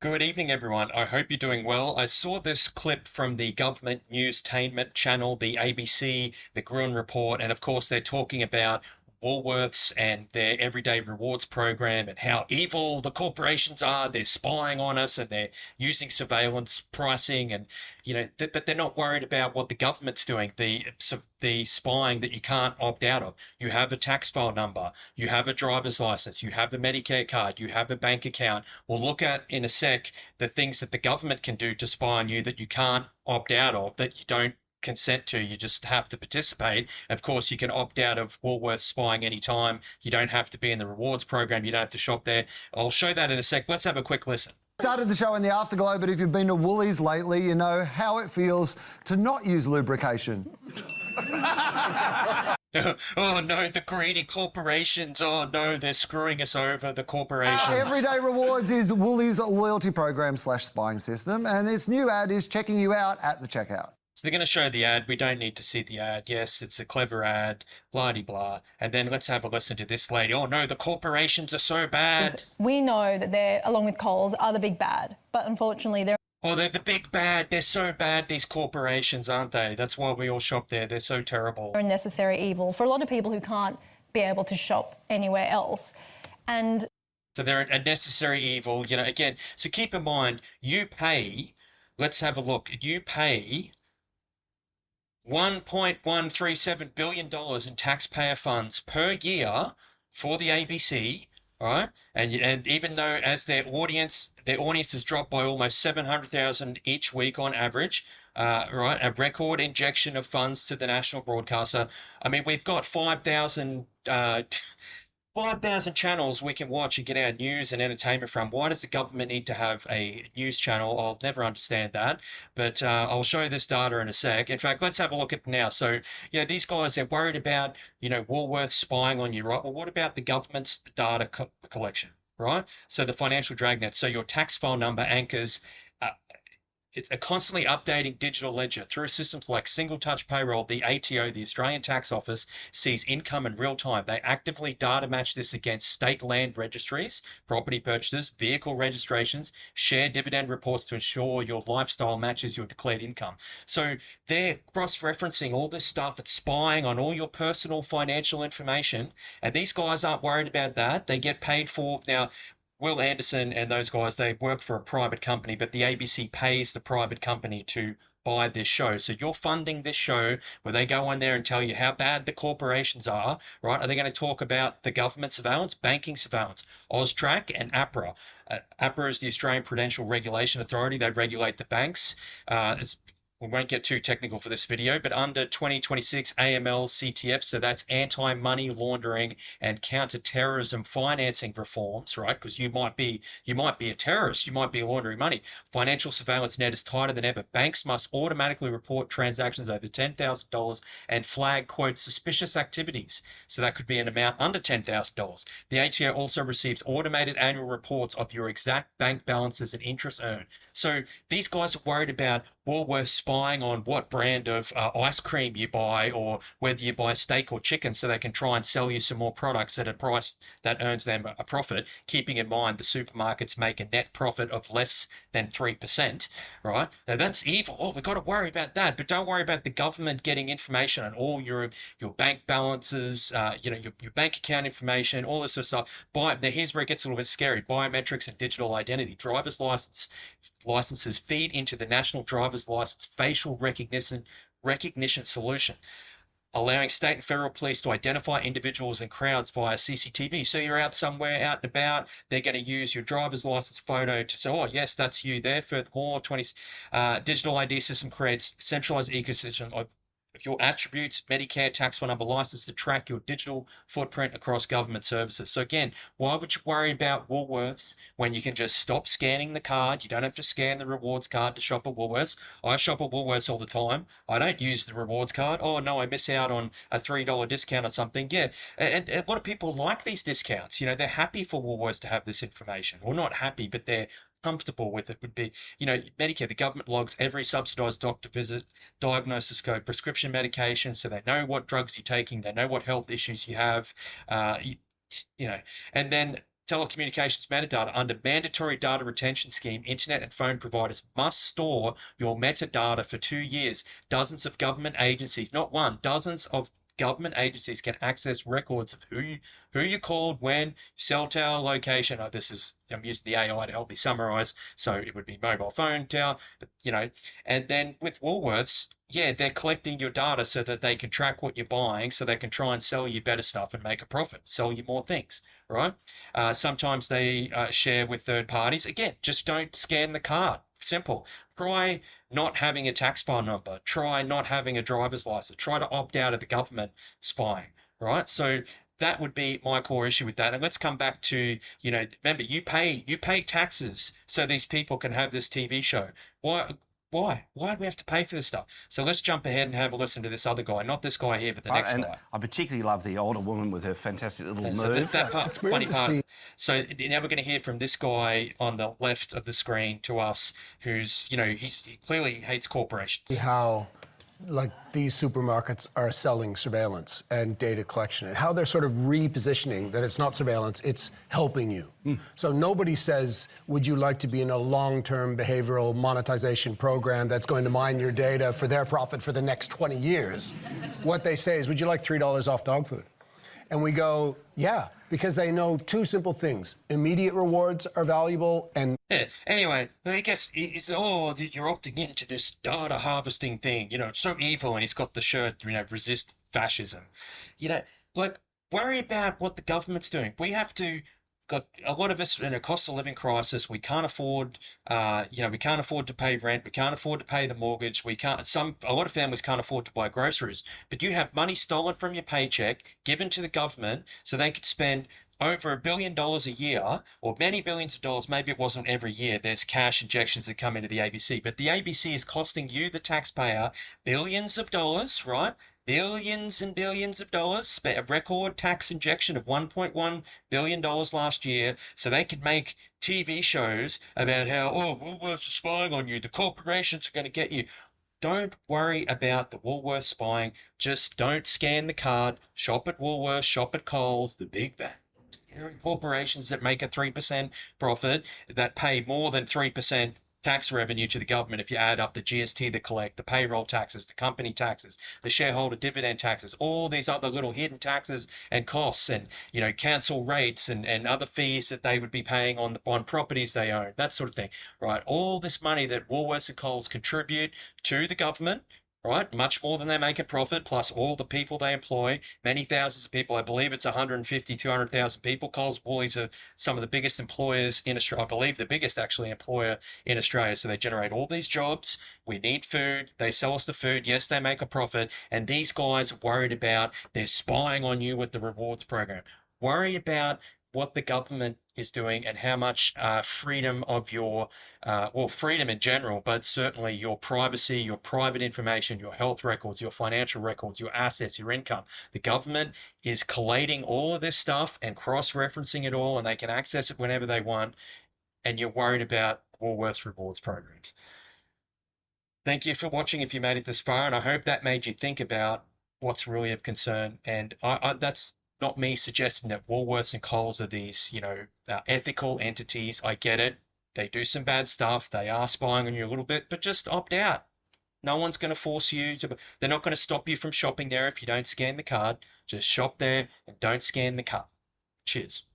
Good evening, everyone. I hope you're doing well. I saw this clip from the government newstainment channel, the ABC, the Gruen Report, and of course, they're talking about Woolworths and their everyday rewards program and how evil the corporations are. They're spying on us and they're using surveillance pricing, and but they're not worried about what the government's doing. The spying that you can't opt out of. You have a tax file number, you have a driver's license, you have a Medicare card, you have a bank account. We'll look at in a sec the things that the government can do to spy on you that you can't opt out of, that you don't consent to, you just have to participate. Of course, you can opt out of Woolworths spying anytime. You don't have to be in the rewards program, you don't have to shop there. I'll show that in a sec. Let's have a quick listen. Started the show in the afterglow, but if you've been to Woolies lately, you know how it feels to not use lubrication. Oh no, the greedy corporations. Oh no, they're screwing us over, the corporations. Everyday Rewards is Woolies' loyalty program / spying system, and its new ad is checking you out at the checkout. So they're going to show the ad. We don't need to see the ad. Yes, it's a clever ad, blah-de-blah. And then let's have a listen to this lady. Oh no, the corporations are so bad. We know that they're, along with Coles, are the big bad. But unfortunately, they're... Oh, they're the big bad. They're so bad, these corporations, aren't they? That's why we all shop there. They're so terrible. a necessary evil for a lot of people who can't be able to shop anywhere else. And so they're a necessary evil, again. So keep in mind, you pay, let's have a look. You pay $1.137 billion in taxpayer funds per year for the ABC, right? And even though as their audience has dropped by almost 700,000 each week on average, right, a record injection of funds to the national broadcaster. I mean, we've got 5,000 channels we can watch and get our news and entertainment from. Why does the government need to have a news channel? I'll never understand that, but I'll show you this data in a sec. In fact, let's have a look at it now. So, these guys, they're worried about, Woolworths spying on you, right? Well, what about the government's data collection, right? So the financial dragnet, so your tax file number anchors it's a constantly updating digital ledger through systems like single touch payroll. The ATO, the Australian Tax Office, sees income in real time. They actively data match this against state land registries, property purchases, vehicle registrations, share dividend reports to ensure your lifestyle matches your declared income. So they're cross-referencing all this stuff. It's spying on all your personal financial information. And these guys aren't worried about that. They get paid for. Now, Will Anderson and those guys, they work for a private company, but the ABC pays the private company to buy this show. So you're funding this show where they go on there and tell you how bad the corporations are, right? Are they going to talk about the government surveillance, banking surveillance, AUSTRAC and APRA? APRA is the Australian Prudential Regulation Authority. They regulate the banks. We won't get too technical for this video, but under 2026 AML CTF, so that's anti-money laundering and counter-terrorism financing reforms, right? Because you might be a terrorist, you might be laundering money. Financial surveillance net is tighter than ever. Banks must automatically report transactions over $10,000 and flag, quote, suspicious activities. So that could be an amount under $10,000. The ATO also receives automated annual reports of your exact bank balances and interest earned. So these guys are worried about Woolworths spying on what brand of ice cream you buy, or whether you buy steak or chicken, so they can try and sell you some more products at a price that earns them a profit, keeping in mind the supermarkets make a net profit of less than 3%, right? Now that's evil. Oh, we've got to worry about that, but don't worry about the government getting information on all your bank balances, your bank account information, all this sort of stuff. Now here's where it gets a little bit scary. Biometrics and digital identity. Driver's licenses feed into the National Driver's License Facial Recognition Solution, allowing state and federal police to identify individuals in crowds via CCTV. So you're out somewhere, out and about, they're going to use your driver's license photo to say, oh, yes, that's you there. Furthermore, digital ID system creates centralized ecosystem of your attributes, Medicare, tax file number, license to track your digital footprint across government services. So again, why would you worry about Woolworths when you can just stop scanning the card? You don't have to scan the rewards card to shop at Woolworths. I shop at Woolworths all the time. I don't use the rewards card. Oh no, I miss out on a $3 discount or something. Yeah, and a lot of people like these discounts. They're happy for Woolworths to have this information. Well, not happy, but they're comfortable with it. Would be, Medicare, the government logs every subsidized doctor visit, diagnosis code, prescription medication, so they know what drugs you're taking, they know what health issues you have, and then telecommunications metadata under mandatory data retention scheme, internet and phone providers must store your metadata for 2 years. Dozens of government agencies, not one, dozens of government agencies can access records of who you called, when, cell tower location. Oh, I'm using the AI to help me summarize, so it would be mobile phone tower, and then with Woolworths, yeah, they're collecting your data so that they can track what you're buying, so they can try and sell you better stuff and make a profit, sell you more things, right? Sometimes they share with third parties. Again, just don't scan the card. Simple. Try not having a tax file number. Try not having a driver's license. Try to opt out of the government spying, right? So that would be my core issue with that. And let's come back to, remember, you pay taxes so these people can have this TV show. Why do we have to pay for this stuff? So let's jump ahead and have a listen to this other guy, not this guy here, but the next And guy. I particularly love the older woman with her fantastic little move. So that part, It's weird funny to part. see. So now we're going to hear from this guy on the left of the screen to us, who's, he clearly hates corporations. How these supermarkets are selling surveillance and data collection, and how they're sort of repositioning that it's not surveillance, it's helping you. So nobody says, would you like to be in a long-term behavioral monetization program that's going to mine your data for their profit for the next 20 years? What they say is, would you like $3 off dog food? And we go, yeah, because they know two simple things. Immediate rewards are valuable, and Yeah. Anyway, I guess you're opting into this data harvesting thing. It's so evil, and he's got the shirt, resist fascism. Worry about what the government's doing. We have to. Got a lot of us in a cost of living crisis. We can't afford, we can't afford to pay rent. We can't afford to pay the mortgage. A lot of families can't afford to buy groceries. But you have money stolen from your paycheck, given to the government, so they could spend over $1 billion a year, or many billions of dollars. Maybe it wasn't every year. There's cash injections that come into the ABC, but the ABC is costing you, the taxpayer, billions of dollars, right? Billions and billions of dollars, a record tax injection of $1.1 billion last year, so they could make TV shows about how, Woolworths are spying on you, the corporations are going to get you. Don't worry about the Woolworths spying. Just don't scan the card. Shop at Woolworths, shop at Coles, the big bang. Corporations that make a 3% profit, that pay more than 3% tax revenue to the government if you add up the GST they collect, the payroll taxes, the company taxes, the shareholder dividend taxes, all these other little hidden taxes and costs, and council rates and other fees that they would be paying on properties they own, that sort of thing, right? All this money that Woolworths and Coles contribute to the government, right? Much more than they make a profit, plus all the people they employ, many thousands of people. I believe it's 150, 200,000 people. Coles, Woolies are some of the biggest employers in Australia. I believe the biggest, actually, employer in Australia. So they generate all these jobs. We need food. They sell us the food. Yes, they make a profit. And these guys are worried about, they're spying on you with the rewards program. Worry about what the government is doing and how much freedom of your, freedom in general, but certainly your privacy, your private information, your health records, your financial records, your assets, your income. The government is collating all of this stuff and cross-referencing it all, and they can access it whenever they want, and you're worried about Woolworths rewards programs. Thank you for watching if you made it this far, and I hope that made you think about what's really of concern. And that's not me suggesting that Woolworths and Coles are these, ethical entities. I get it. They do some bad stuff. They are spying on you a little bit, but just opt out. No one's going to force you to. They're not going to stop you from shopping there if you don't scan the card. Just shop there and don't scan the card. Cheers.